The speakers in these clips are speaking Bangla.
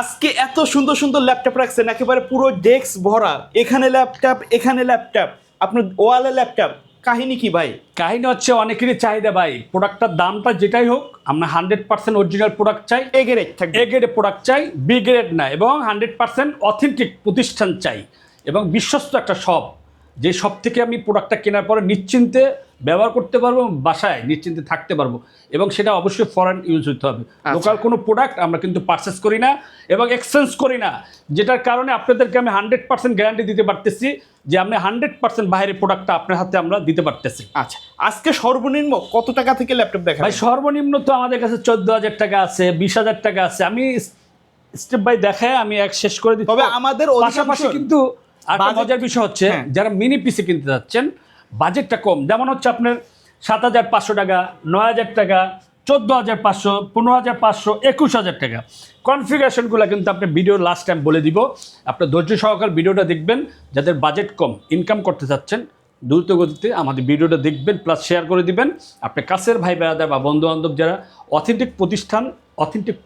আজকে এত সুন্দর সুন্দর ল্যাপটপ রাখছেন, একেবারে পুরো ডেস্ক ভরা, এখানে ল্যাপটপ এখানে ল্যাপটপ, আপনার ওয়ালে ল্যাপটপ, কাহিনী কি ভাই? কাহিনী হচ্ছে অনেকেরই চাহিদা ভাই, প্রোডাক্টটার দামটা যেটাই হোক আমরা 100% অরিজিনাল প্রোডাক্ট চাই, এ গ্রেড থাকবে, এ গ্রেডের প্রোডাক্ট চাই, বি গ্রেড না, এবং 100% অথেন্টিক প্রতিষ্ঠান চাই এবং বিশ্বস্ত একটা শপ, যে শপ থেকে আমি প্রোডাক্টটা কেনার পরে নিশ্চিন্তে ব্যবহার করতে পারবো, বাসায় নিশ্চিন্তে থাকতে পারবো, এবং সেটা অবশ্যই ফরেন ইউজ হতে হবে। লোকাল কোনো প্রোডাক্ট আমরা কিন্তু পারচেস করি না এবং এক্সচেঞ্জ করি না, যেটার কারণে আপনাদেরকে আমি 100% গ্যারান্টি দিতে পারতেছি যে আমি 100% বাইরের প্রোডাক্টটা আপনার হাতে আমরা দিতে পারতেছি। আচ্ছা, আজকে সর্বনিম্ন কত টাকা থেকে ল্যাপটপ দেখাবেন? ভাই সর্বনিম্ন তো আমাদের কাছে 14,000 টাকা আছে, 20,000 টাকা আছে, আমি স্টেপ বাই দেখায় আমি এক শেষ করে দিই। তবে আমাদের পাশাপাশি কিন্তু একটা মজার বিষয় হচ্ছে যারা মিনি পিসি কিনতে যাচ্ছেন, বাজেটটা কম, যেমন হচ্ছে আপনার 7,500 টাকা, 9,000 টাকা, 14,500, 15,500, 21,000 টাকা, কনফিগারেশনগুলো কিন্তু আপনি ভিডিও লাস্ট টাইম বলে দিব, আপনার ধৈর্য সহকারে ভিডিওটা দেখবেন। যাদের বাজেট কম, ইনকাম করতে চাচ্ছেন দ্রুত গতিতে আমাদের ভিডিওটা দেখবেন, প্লাস শেয়ার করে দিবেন। আপনার কাছের ভাই বেড়াদার বা বন্ধু বান্ধব যারা অথেন্টিক প্রতিষ্ঠান, অথেন্টিক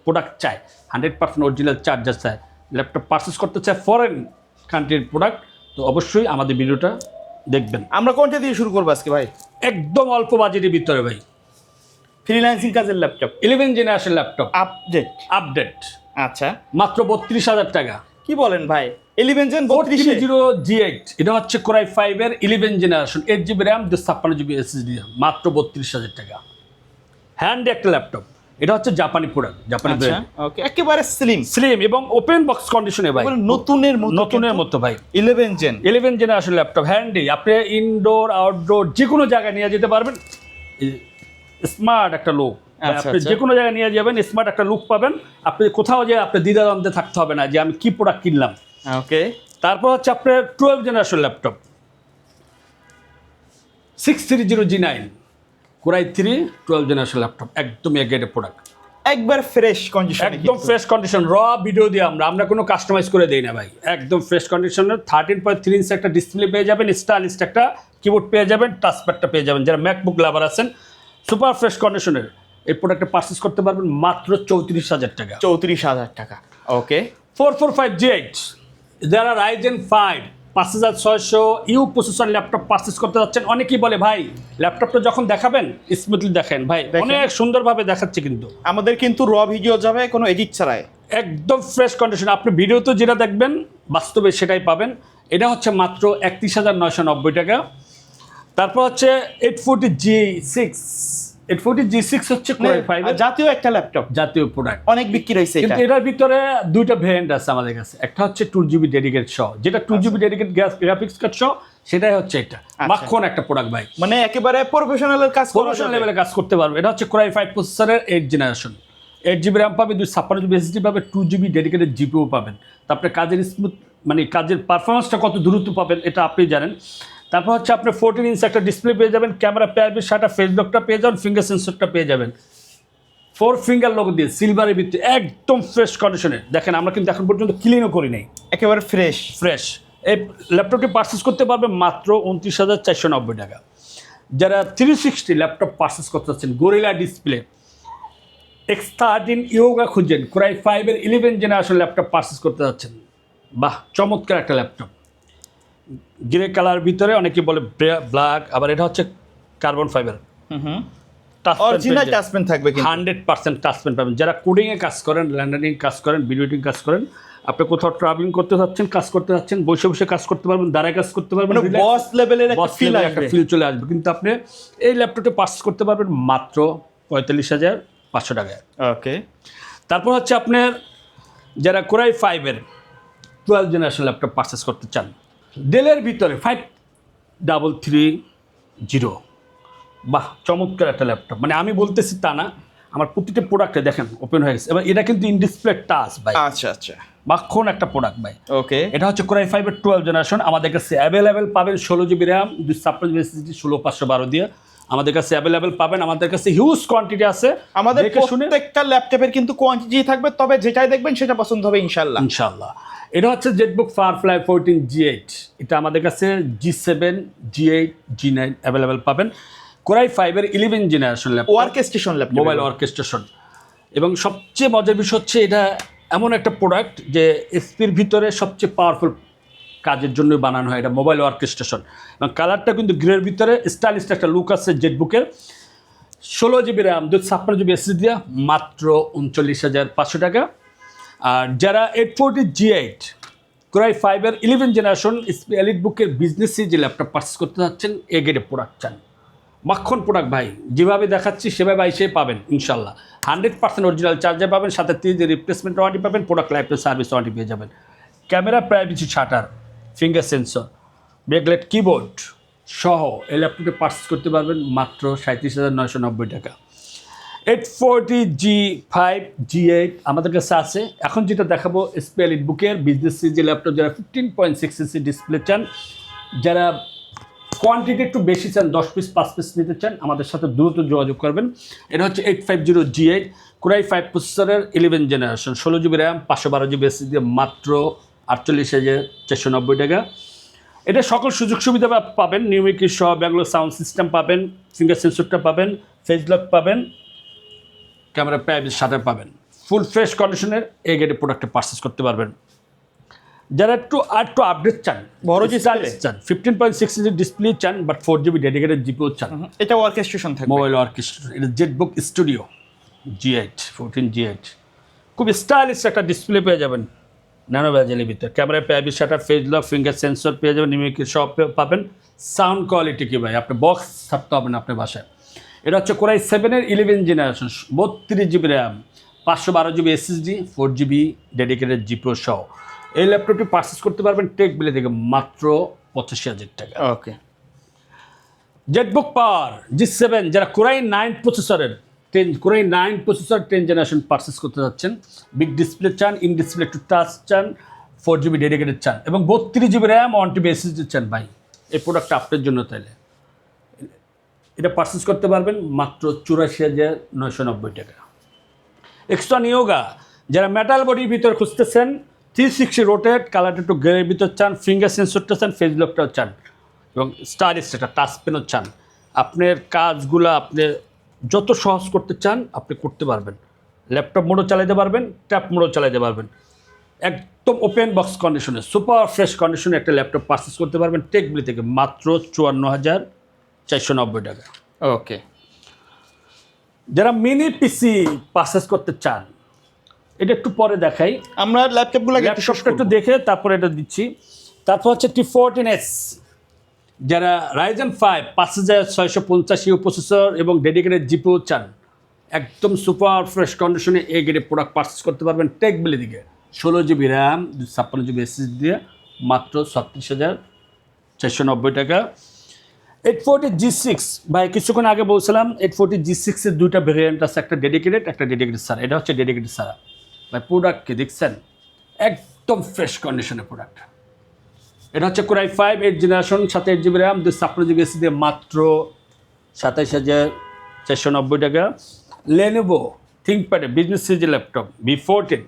প্রোডাক্ট চায়, 100% অরিজিনাল চার্জার চায়, ল্যাপটপ পারচেস করতে চায় ফরেন কান্ট্রির প্রোডাক্ট, তো অবশ্যই আমাদের ভিডিওটা দেখবেন। আমরা কোনটা দিয়ে শুরু করবো আজকে ভাই? একদম অল্প বাজেটের ভিতরে ভাই, ফ্রিল্যান্সিং কাজের ল্যাপটপ, 11 জেনারেশন ল্যাপটপ, আপডেট। আচ্ছা, মাত্র 32,000 টাকা। কি বলেন ভাই? 11 জেন 40G8, এটা হচ্ছে কোরাই 5 এর 11 generation, 8GB RAM, 256GB SSD, মাত্র 32,000 টাকা। হ্যান্ড একটা ল্যাপটপ, এটা হচ্ছে জাপানি প্রোডাক্ট, জাপানি ব্র্যান্ড, ওকে, একেবারে স্লিম এবং ওপেন বক্স কন্ডিশনে ভাই, নতুনের মতো ভাই। 11 জেনারেশন ল্যাপটপ, হ্যান্ডি, আপনি ইনডোর আউটডোর যে কোনো জায়গায় নিয়ে যেতে পারবেন। স্মার্ট একটা লুক, আপনি যে কোনো জায়গায় নিয়ে যাবেন, স্মার্ট একটা লুক পাবেন। আপনি কোথাও যে আপনি দ্বিধাদ্বন্দ্বে থাকতে হবে না যে আমি কি প্রোডাক্ট কিনলাম। ওকে, তারপর হচ্ছে আপনার 12 generation laptop, 6300G9 core i 3 12 generation laptop, একদম এগ্রেডেড প্রোডাক্ট, একবার ফ্রেশ কন্ডিশন, একদম ফ্রেশ কন্ডিশন, র ভিডিও দিয়ে আমরা কোনো কাস্টমাইজ করে দেই না ভাই, একদম ফ্রেশ কন্ডিশনের 13.3 ইঞ্চ একটা ডিসপ্লে পেয়ে যাবেন, স্টাইলিশ একটা কিবোর্ড পেয়ে যাবেন, টাচপ্যাডটা পেয়ে যাবেন। যারা ম্যাকবুক লাভার আছেন, সুপার ফ্রেশ কন্ডিশনের এই প্রোডাক্টটা পারচেস করতে পারবেন মাত্র 34,000 টাকা। 34,000 টাকা। ওকে, 445G8, যারা Ryzen 5 5600 you processor laptop purchase করতে যাচ্ছেন, অনেকেই বলে ভাই ল্যাপটপটা যখন দেখাবেন স্মুথলি দেখেন, ভাই অনেক সুন্দরভাবে দেখাচ্ছে, কিন্তু আমাদের কিন্তু র ভিডিও যাবে কোনো এডিট ছাড়াই, একদম ফ্রেশ কন্ডিশন। আপনি ভিডিওতে যেটা দেখবেন বাস্তবে সেটাই পাবেন। এটা হচ্ছে মাত্র 31,990 টাকা। তারপর হচ্ছে 840G6 হচ্ছে কোরাই 5 এর জাতীয় একটা ল্যাপটপ, জাতীয় প্রোডাক্ট, অনেক বিক্রি হয়েছে। কিন্তু এটার ভিতরে দুইটা ভেরিয়েন্ট আছে আমাদের কাছে, একটা হচ্ছে 2GB ডেডিকেটেড সহ, যেটা 2GB ডেডিকেটেড গ্রাফিক্স কার্ড সহ, সেটাই হচ্ছে এটা। মাখন একটা প্রোডাক্ট ভাই, মানে একেবারে প্রফেশনালের কাজ, প্রফেশনাল লেভেলে কাজ করতে পারবে। এটা হচ্ছে কোরাই 5 প্রসেসরের 8 জেনারেশন, 8GB র্যাম পাবে, 256GB SSD পাবে, 2GB ডেডিকেটেড জিপিও পাবেন। তারপরে কাজের স্মুথ, মানে কাজের পারফরমেন্সটা কত দ্রুত পাবেন এটা আপনি জানেন। তারপর হচ্ছে আপনি 14 ইঞ্চ একটা ডিসপ্লে পেয়ে যাবেন, ক্যামেরা পেয়ে যাবেন, সাটা ফেস লকটা পেয়ে যাবেন, ফিঙ্গার সেন্সরটা পেয়ে যাবেন, 4 ফিঙ্গার লোগো দিয়ে সিলভারের ভিত্তি, একদম ফ্রেশ কন্ডিশনে। দেখেন আমরা কিন্তু এখন পর্যন্ত ক্লিনও করি নাই, একেবারে ফ্রেশ। এই ল্যাপটপটি পারচেস করতে পারবে মাত্র 29,490 টাকা। যারা 360 ল্যাপটপ পারচেস করতে চাচ্ছেন, গরিলা ডিসপ্লে X13 ইয়োগা খুঁজছেন, কোরাই 5 এর 11 জেনারেশন ল্যাপটপ পারচেস করতে যাচ্ছেন, বাহ চমৎকার একটা ল্যাপটপ, গ্রে কালার ভিতরে, অনেকে বলে ব্ল্যাক, আবার এটা হচ্ছে কার্বন ফাইবার, অরিজিনাল টাচপেন থাকবে, 100% টাচপেন পাবেন। যারা কোডিংয়ে কাজ করেন, ল্যান্ডারিং কাজ করেন, ভিডিও এডিটিং কাজ করেন, আপনি কোথাও ট্রাভেলিং করতে যাচ্ছেন, কাজ করতে যাচ্ছেন, বসে বসে কাজ করতে পারবেন, দাঁড়ায় কাজ করতে পারবেন, বস লেভেলের একটা ফিল চলে আসবে। কিন্তু আপনি এই ল্যাপটপটা পারচেস করতে পারবেন মাত্র 45,500 টাকায়। ওকে, তারপর হচ্ছে আপনার যারা কোরাই 5 এর 12 জেনারেশন ল্যাপটপ পারচেস করতে চান, ডেলের ভিতরে 5330, বাহ চমৎকার একটা ল্যাপটপ, মানে আমি বলতেছি তা না, আমার প্রতিটা প্রোডাক্টে দেখেন ওপেন হয়ে গেছে, এবার এটা কিন্তু ইন ডিসপ্লে টাচ ভাই, আচ্ছা, মাখন একটা প্রোডাক্ট ভাই। ওকে, এটা হচ্ছে কোরাই 5 এর 12 জেনারেশন, আমাদের কাছে অ্যাভেলেবেল পাবেন 16GB র্যাম, 256GB SSD, 16512 দিয়ে আমাদের কাছে অ্যাভেলেবেল পাবেন। আমাদের কাছে হিউজ কোয়ান্টিটি আছে, আমাদের প্রত্যেকটা ল্যাপটপের কিন্তু কোয়ান্টিটি থাকবে, তবে যেটাই দেখবেন সেটা পছন্দ হবে ইনশাআল্লাহ। এটা হচ্ছে জেটবুক ফায়ারফ্লাই 14G8, এটা আমাদের কাছে G7, G8, G9 অ্যাভেলেবেল পাবেন। কোরাই 5 এর 11 generation laptop, workstation laptop, mobile workstation, এবং সবচেয়ে মজার বিষয় হচ্ছে এটা এমন একটা প্রোডাক্ট যে এসপির ভিতরে সবচেয়ে পাওয়ারফুল কাজের জন্য বানানো হয়, এটা মোবাইল ওয়ার্কস্টেশন এবং কালারটা কিন্তু গ্রের ভিতরে স্টাইলিশ একটা লুক আছে জেটবুকের। 16 GB র্যাম 256 GB SSD দিয়া মাত্র 39,500 টাকা। আর যারা 840G8 Core i5 এর 11 জেনারেশন এলিট বুকের বিজনেস যে ল্যাপটপ পারচেস করতে যাচ্ছেন, এ গ্রেডের প্রোডাক্ট চান, মাখন প্রোডাক্ট ভাই, যেভাবে দেখাচ্ছি সেভাবে এসে পাবেন ইনশাল্লাহ। 100% অরিজিনাল চার্জার পাবেন, সাথে 3 রিপ্লেসমেন্ট ওয়ারেন্টি পাবেন, প্রোডাক্ট লাইফ সার্ভিস ওয়ারেন্টি পেয়ে যাবেন। Camera privacy shutter, finger sensor, backlight keyboard সহ এই ল্যাপটপে পারচেস করতে পারবেন মাত্র 37,990 টাকা। 840G5G8 আমাদের কাছে আছে। এখন যেটা দেখাবো এসপি এলিট বুকের বিজনেস সিরিজের ল্যাপটপ, যারা 15.6 ইঞ্চি ডিসপ্লে চান, যারা কোয়ান্টিটি একটু বেশি চান, 10 পিস 5 পিস নিতে চান, আমাদের সাথে দ্রুত যোগাযোগ করবেন। এটা হচ্ছে 850G8 Core i5 প্রসেসরের 11 generation, 16 GB RAM 512 GB SSD দিয়ে মাত্র 48,490 টাকা। এটা সকল সুযোগ সুবিধা পাবেন, নিউমিক সহ, ব্যাঙ্গালোর সাউন্ড সিস্টেম পাবেন, ফিঙ্গার সেন্সরটা পাবেন, ফেস লক পাবেন, ক্যামেরা প্রাইভেসি শাটার পাবেন। ফুল ফ্রেশ কন্ডিশনের এই গ্রেডের প্রোডাক্টে পারচেস করতে পারবেন। যারা একটু আপডেট চান, বড় ডিসপ্লে চান, 15.6 ইঞ্চি ডিসপ্লে চান, বাট 4GB ডেডিকেটেড জিপিও চান, এটা ওয়ার্কস্টেশন থাকবে, মোবাইল ওয়ার্কস্টেশন, এটা জেটবুক স্টুডিও G8 14G8, খুব স্টাইলিশ একটা ডিসপ্লে পেয়ে যাবেন ন্যানো ব্যাজেলের ভিতরে। Camera privacy shutter, face lock, finger sensor পেয়ে যাবেন, নিউমিক সব পাবেন। সাউন্ড কোয়ালিটি কি ভাই, আপনি বক্স ছাড়তে হবে না আপনার বাসায়। এটা হচ্ছে Core i7 এর 11 জেনারেশন, 32 GB RAM 512 GB SSD 4GB dedicated GPU সহ এই ল্যাপটপটি পারচেস করতে পারবেন টেক বিলে থেকে মাত্র 85,000 টাকা। ওকে। জেটবুক পাওয়ার G7 যারা Core i9 প্রসেসরের 10 জেনারেশন পারচেস করতে যাচ্ছেন, বিগ ডিসপ্লে চান, ইন ডিসপ্লে একটু টাচ চান, 4GB ডেডিকেটেড চান এবং 32 GB র্যাম 1TB SSD চান, ভাই এই প্রোডাক্টটা আপনার জন্য। তাইলে এটা পারচেস করতে পারবেন মাত্র 84,990 টাকা। এক্সট্রা নিয়োগা যারা মেটাল বডির ভিতর খুঁজতেছেন, 360 রোটেট, কালারটা একটু গ্রের ভিতর চান, ফিঙ্গার সেন্সরটা চান, ফেস লকটাও চান এবং স্টাইলিশ একটা টাচ পেনও চান, আপনার কাজগুলো আপনি যত সহজ করতে চান আপনি করতে পারবেন। ল্যাপটপ মোডও চালাতে পারবেন, ট্যাব মোডও চালাতে পারবেন। একদম ওপেন বক্স কন্ডিশনে, সুপার ফ্রেশ কন্ডিশনে একটা ল্যাপটপ পারচেস করতে পারবেন টেকবিলি থেকে মাত্র 54,490 টাকা। ওকে। যারা মিনি পিসি পারচেস করতে চান, এটা একটু পরে দেখাই, আমরা ল্যাপটপগুলো একটু দেখে তারপরে এটা দিচ্ছি। তারপর হচ্ছে T14S, যারা Ryzen 5 5650 প্রসেসর এবং ডেডিকেটেড জিপিও চান, একদম সুপার ফ্রেশ কন্ডিশনে এই গ্রেডের প্রোডাক্ট পারচেস করতে পারবেন টেকবিলি থেকে। 16GB র্যাম 256GB SSD দিয়ে মাত্র 36,490 টাকা। 840G6 ভাই, কিছুক্ষণ আগে বলছিলাম 840G6 এর দুইটা ভেরিয়েন্ট আছে, একটা ডেডিকেটেড সারা। এটা হচ্ছে ডেডিকেটেড সারা ভাই। প্রোডাক্টকে দেখছেন, একদম ফ্রেশ কন্ডিশনের প্রোডাক্ট। এটা হচ্ছে Core i5 8 generation, 8GB RAM 256GB SSD দিয়ে মাত্র 27,490 টাকা। Lenovo ThinkPad বিজনেস সিরিজের ল্যাপটপ V14,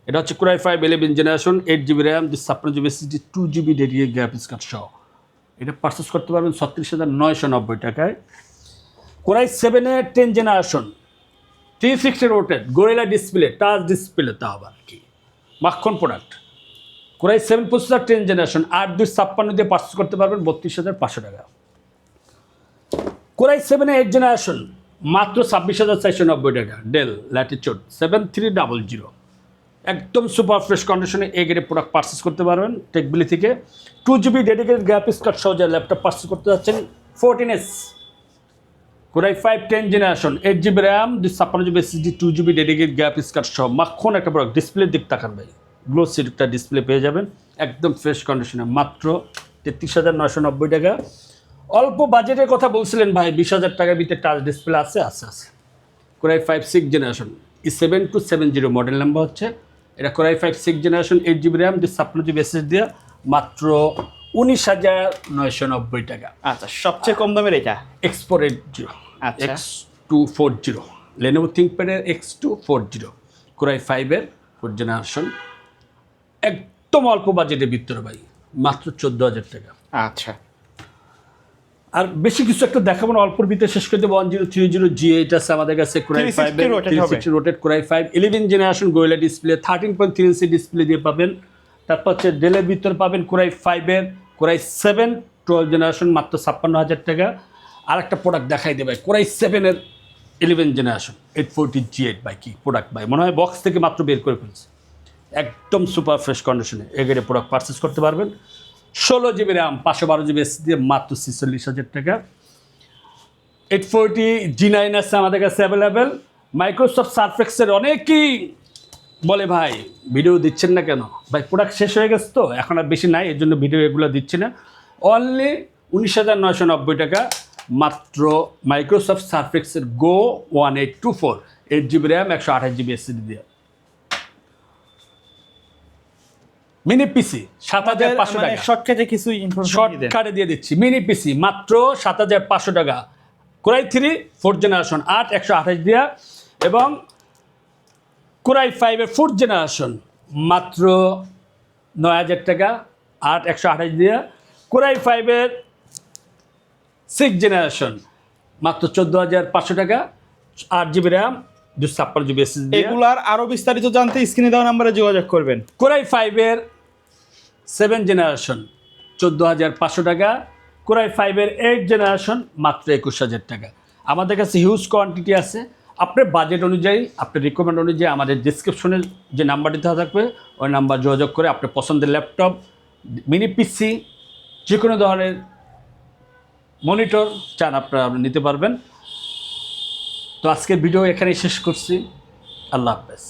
এটা হচ্ছে Core i5 11 generation, 8GB RAM 256GB SSD 2GB dedicated graphics card সহ এটা পারচেস করতে পারবেন 36,990 টাকায়। Core i7 এর 10 generation, 360 rotate, gorilla display, touch display, তা আবার কি মাখন product. Core i7 processor 10 generation 8256 দিয়ে পারচেস করতে পারবেন 32,500 টাকা। Core i7 এর 8 জেনারেশন মাত্র 26,490 টাকা। ডেল ল্যাটিটিউড 7300, একদম সুপার ফ্রেশ কন্ডিশনে এই গ্রেডের প্রোডাক্ট পারচেস করতে পারবেন টেকবিলি থেকে। 2GB ডেডিকেটেড গ্রাফিক্স কার্ড সহ যে ল্যাপটপ পারচেস করতে যাচ্ছেন, 14S Core i5 10 generation, 8GB RAM 256GB SSD 2GB dedicated graphics card সহ মাখন একটা প্রোডাক্ট। ডিসপ্লের দিক তাকান ভাই, গ্লোসি একটা ডিসপ্লে পেয়ে যাবেন একদম ফ্রেশ কন্ডিশনে মাত্র 33,990 টাকা। অল্প বাজেটের কথা বলছিলেন ভাই, 20,000 টাকার ভিতরে টাচ ডিসপ্লে আছে। Core i5 6 generation, E7270 model number হচ্ছে। এটা Core i5 6 generation, 8GB RAM 256GB SSD দিয়ে মাত্র 19,990 টাকা। আচ্ছা, সবচেয়ে কম দামের এটা X480, আচ্ছা, X240, Lenovo ThinkPad এর X240, Core i5 এর 4 জেনারেশন, একদম অল্প বাজেটের ভিতরে ভাই, মাত্র 14,000 টাকা। আচ্ছা। আর বেশি কিছু একটা দেখাবো না, অল্পর ভিতরে শেষ করে দেবো। 1030G8 আছে আমাদের কাছে, core i 5 360 rotate core i 5 11 generation গোয়েলা display 13.3 inch display দিয়ে পাবেন। তারপর হচ্ছে ডেলের ভিতরে পাবেন কোরাই 5 কোরাই 7 12 জেনারেশন মাত্র 56,000 টাকা। আর একটা প্রোডাক্ট দেখাই দেবে, কোরাই 7 11 জেনারেশন 840G8 ভাই, কি প্রোডাক্ট ভাই, মনে হয় বক্স থেকে মাত্র বের করে ফেলছে, একদম সুপার ফ্রেশ কন্ডিশনে। এগেরে প্রোডাক্ট পারচেস করতে পারবেন। 16GB র্যাম 512GB এসএসডি দিয়ে মাত্র 46,000 টাকা। 840G9 আছে আমাদের কাছে অ্যাভেলেবেল। মাইক্রোসফট সারফেক্সের অনেকেই বলে ভাই ভিডিও দিচ্ছেন না কেন, ভাই প্রোডাক্ট শেষ হয়ে গেছে তো এখন আর বেশি নাই, এর জন্য ভিডিও এগুলো দিচ্ছি না। অনলি 19,990 টাকা মাত্র মাইক্রোসফট সারফেক্সের গো 1824 8GB র্যাম 128GB এসএসডি দিয়ে। মিনি পিসি 7,500 টাকা, শর্টকাটে কিছু ইনফরমেশন শর্টকাটে দিয়ে দিচ্ছি। মিনি পিসি মাত্র 7,500 টাকা, কোরাই 3 4th জেনারেশন 8 128 দিয়া, এবং কোরাই 5 4th জেনারেশন মাত্র 9,000 টাকা 8 128 দিয়া। কোরাই 5 6th জেনারেশন মাত্র 14,500 টাকা 8GB র্যাম 256GB এসএসডি। এগুলার আরো বিস্তারিত জানতে স্ক্রিনে দেওয়া নম্বরে যোগাযোগ করবেন। কোরাই 5 7 জেনারেশন 14,500 টাকা, কোরাই 5 8 জেনারেশন মাত্র 21,000 টাকা। আমাদের কাছে হিউজ কোয়ান্টিটি আছে, আপনার বাজেট অনুযায়ী আপনার রিকমেন্ড অনুযায়ী আমাদের ডিসক্রিপশনে যে নাম্বারটি দেওয়া থাকবে ওই নাম্বার যোগাযোগ করে আপনার পছন্দের ল্যাপটপ, মিনি পিসি, যে কোনো ধরনের মনিটর চান আপনারা নিতে পারবেন। তো আজকের ভিডিও এখানেই শেষ করছি। আল্লাহ হাফেজ।